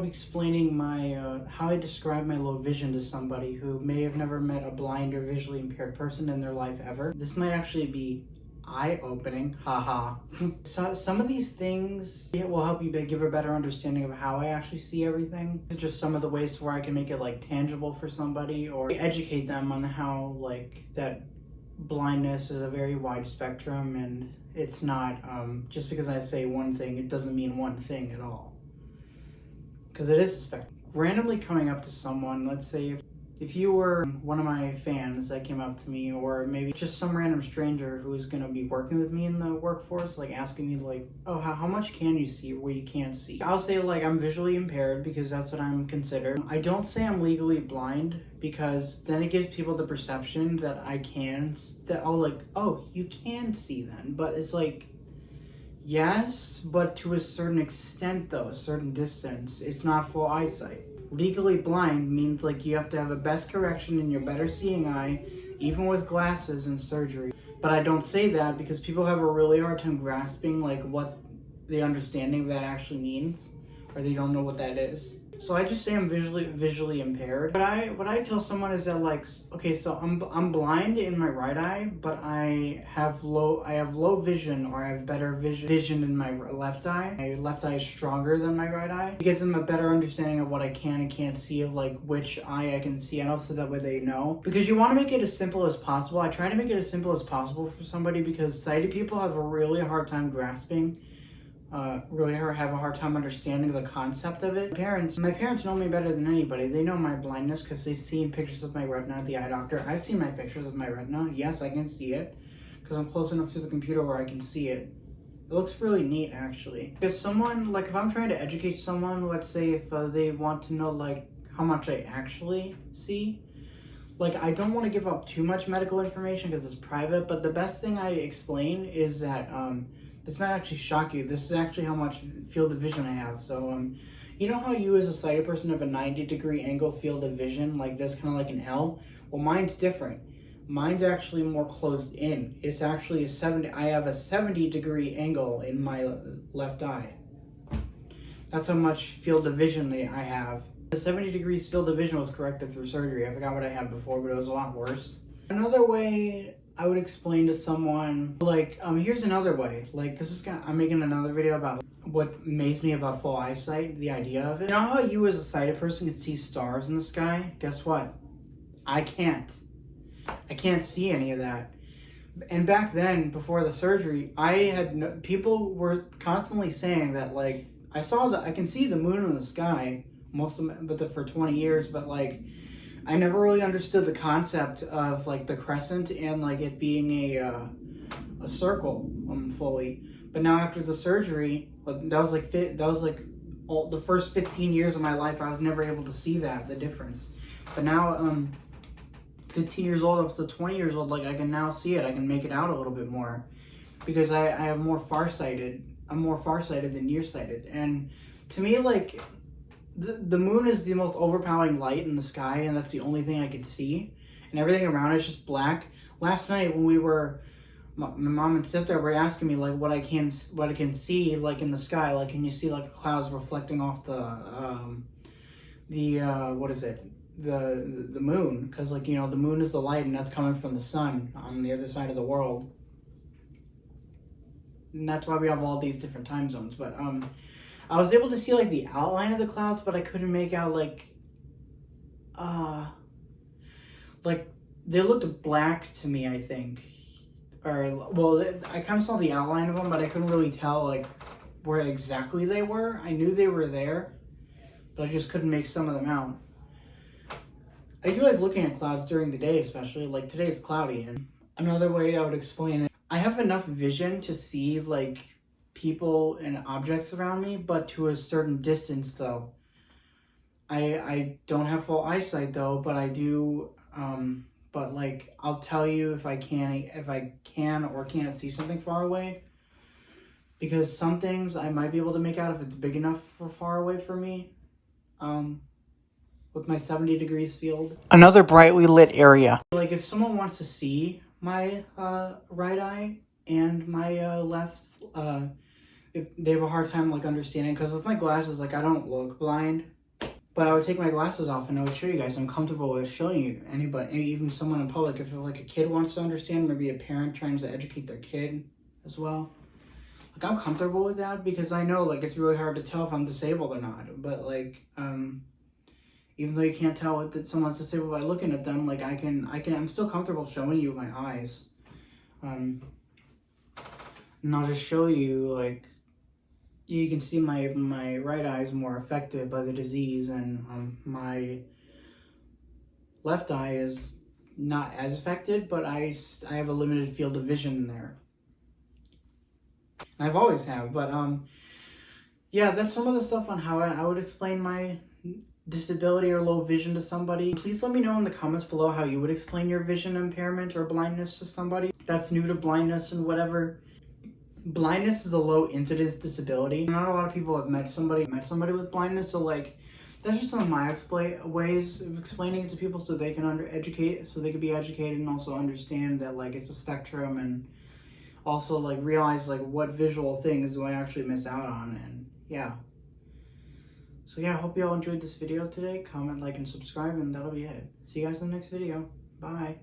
explaining my how I describe my low vision to somebody who may have never met a blind or visually impaired person in their life ever. This might actually be eye-opening, haha. So some of these things will help you give a better understanding of how I actually see everything. Just some of the ways where I can make it like tangible for somebody or educate them on how like that blindness is a very wide spectrum, and it's not just because I say one thing, it doesn't mean one thing at all. Because it is a spectrum. Randomly coming up to someone, let's say if you were one of my fans that came up to me, or maybe just some random stranger who's going to be working with me in the workforce, like asking me like, oh, how much can you see or what you can't see? I'll say like I'm visually impaired because that's what I'm considered. I don't say I'm legally blind because then it gives people the perception that I can, oh, you can see then. But it's like, yes, but to a certain extent though, a certain distance. It's not full eyesight. Legally blind means like you have to have a best correction in your better seeing eye, even with glasses and surgery. But I don't say that because people have a really hard time grasping like what the understanding of that actually means, or they don't know what that is. So I just say I'm visually impaired. But what I tell someone is that like, okay, so I'm blind in my right eye, but I have low vision, or I have better vision in my left eye. My left eye is stronger than my right eye. It gives them a better understanding of what I can and can't see, of like which eye I can see, and also that way they know. Because you want to make it as simple as possible. I try to make it as simple as possible for somebody because sighted people have a really hard time grasping. Really have a hard time understanding the concept of it. My parents know me better than anybody. They know my blindness because they've seen pictures of my retina at the eye doctor. I've seen my pictures of my retina. Yes, I can see it because I'm close enough to the computer where I can see it. It looks really neat, actually. Because someone, like if I'm trying to educate someone, let's say if they want to know like how much I actually see, like I don't want to give up too much medical information because it's private, but the best thing I explain is that this might actually shock you. This is actually how much field of vision I have. So, you know how you as a sighted person have a 90-degree angle field of vision, like this, kind of like an L? Well, mine's different. Mine's actually more closed in. It's actually I have a 70-degree angle in my left eye. That's how much field of vision I have. The 70 degrees field of vision was corrected through surgery. I forgot what I had before, but it was a lot worse. Another way I would explain to someone, like, here's another way. Like, I'm making another video about what amazed me about full eyesight, the idea of it. You know how you as a sighted person can see stars in the sky? Guess what? I can't. I can't see any of that. And back then, before the surgery, people were constantly saying that, like, I can see the moon in the sky, for 20 years, but like, I never really understood the concept of like the crescent and like it being a circle fully. But now after the surgery, that was like all the first 15 years of my life, I was never able to see the difference. But now 15 years old up to 20 years old, like I can now see it. I can make it out a little bit more because I have more farsighted. I'm more farsighted than nearsighted. And to me, like, the moon is the most overpowering light in the sky, and that's the only thing I could see, and everything around is just black. Last night when my mom and stepdad were asking me like what I can see like in the sky, like can you see like the clouds reflecting off the moon, because like, you know, the moon is the light and that's coming from the sun on the other side of the world, and that's why we have all these different time zones. But I was able to see like the outline of the clouds, but I couldn't make out like they looked black to me, I think. Or, well, I kind of saw the outline of them, but I couldn't really tell like where exactly they were. I knew they were there, but I just couldn't make some of them out. I do like looking at clouds during the day, especially like today is cloudy. And another way I would explain it, I have enough vision to see like people and objects around me, but to a certain distance though. I don't have full eyesight though, but I do, but like I'll tell you if I can or can't see something far away, because some things I might be able to make out if it's big enough for far away for me, with my 70 degrees field. Another brightly lit area. Like if someone wants to see my right eye and my left, if they have a hard time like understanding, because with my glasses, like I don't look blind, But I would take my glasses off and I would show you guys. I'm comfortable with showing you anybody, even someone in public. If like a kid wants to understand, maybe a parent trying to educate their kid as well. Like, I'm comfortable with that because I know, like, it's really hard to tell if I'm disabled or not. But like, even though you can't tell that someone's disabled by looking at them, like I'm still comfortable showing you my eyes. And I'll just show you, like, you can see my right eye is more affected by the disease, and my left eye is not as affected, but I have a limited field of vision there. I've always have, but yeah, that's some of the stuff on how I would explain my disability or low vision to somebody. Please let me know in the comments below how you would explain your vision impairment or blindness to somebody that's new to blindness and whatever. Blindness is a low incidence disability. Not a lot of people have met somebody with blindness, so like that's just some of my ways of explaining it to people so they can be educated and also understand that like it's a spectrum, and also like realize like what visual things do I actually miss out on. And yeah. So yeah, I hope you all enjoyed this video today. Comment, like, and subscribe, and that'll be it. See you guys in the next video. Bye.